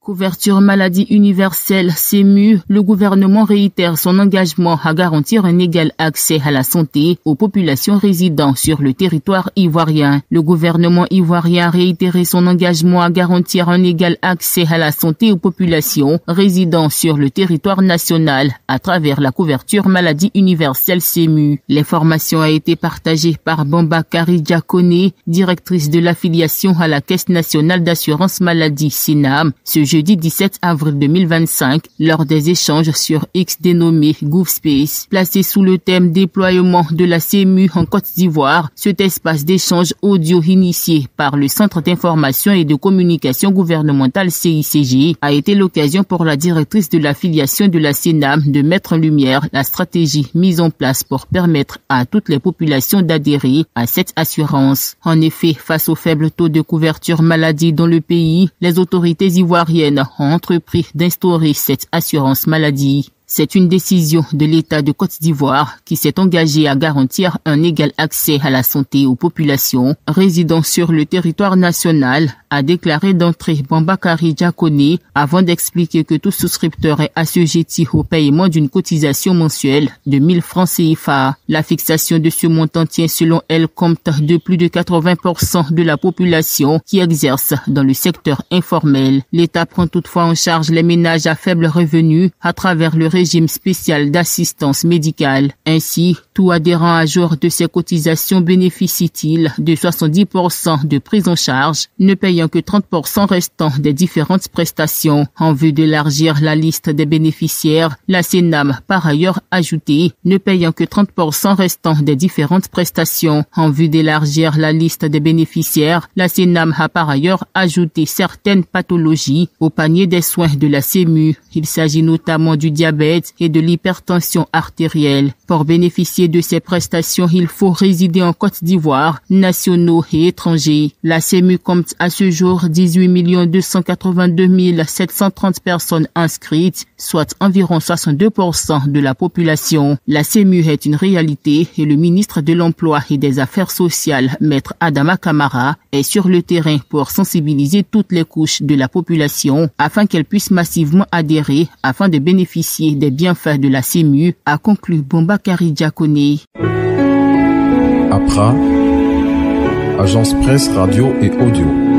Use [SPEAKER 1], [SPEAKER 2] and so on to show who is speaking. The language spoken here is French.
[SPEAKER 1] Couverture maladie universelle, CMU, le gouvernement réitère son engagement à garantir un égal accès à la santé aux populations résidant sur le territoire ivoirien. Le gouvernement ivoirien a réitéré son engagement à garantir un égal accès à la santé aux populations résidant sur le territoire national à travers la couverture maladie universelle CMU. L'information a été partagée par Bombakari Diakone, directrice de l'affiliation à la Caisse nationale d'assurance maladie CNAM, ce jeudi 17 avril 2025, lors des échanges sur X dénommé GovSpace. Placé sous le thème déploiement de la CMU en Côte d'Ivoire, cet espace d'échange audio initié par le Centre d'information et de communication gouvernementale CICG a été l'occasion pour la directrice de l'affiliation de la CNAM de mettre en lumière la stratégie mise en place pour permettre à toutes les populations d'adhérer à cette assurance. En effet, face au faible taux de couverture maladie dans le pays, les autorités ivoiriennes ont entrepris d'instaurer cette assurance maladie. C'est une décision de l'État de Côte d'Ivoire qui s'est engagé à garantir un égal accès à la santé aux populations résidant sur le territoire national, a déclaré d'entrée Bombakari Diakone avant d'expliquer que tout souscripteur est assujetti au paiement d'une cotisation mensuelle de 1000 francs CFA. La fixation de ce montant tient selon elle compte de plus de 80% de la population qui exerce dans le secteur informel. L'État prend toutefois en charge les ménages à faible revenu à travers le régime spécial d'assistance médicale. Ainsi, tout adhérent à jour de ces cotisations bénéficie-t-il de 70% de prise en charge, ne payant que 30% restant des différentes prestations. En vue d'élargir la liste des bénéficiaires, la CNAM par ailleurs ajouté, ne payant que 30% restant des différentes prestations. En vue d'élargir la liste des bénéficiaires, la CNAM a par ailleurs ajouté certaines pathologies au panier des soins de la CMU. Il s'agit notamment du diabète et de l'hypertension artérielle. Pour bénéficier de ces prestations, il faut résider en Côte d'Ivoire, nationaux et étrangers. La CMU compte à ce jour 18 282 730 personnes inscrites, soit environ 62% de la population. La CMU est une réalité et le ministre de l'Emploi et des Affaires sociales, Maître Adama Kamara, est sur le terrain pour sensibiliser toutes les couches de la population afin qu'elles puissent massivement adhérer afin de bénéficier des bienfaits de la CMU, a conclu Bombakari Diakone.
[SPEAKER 2] APRA, Agence Presse Radio et Audio.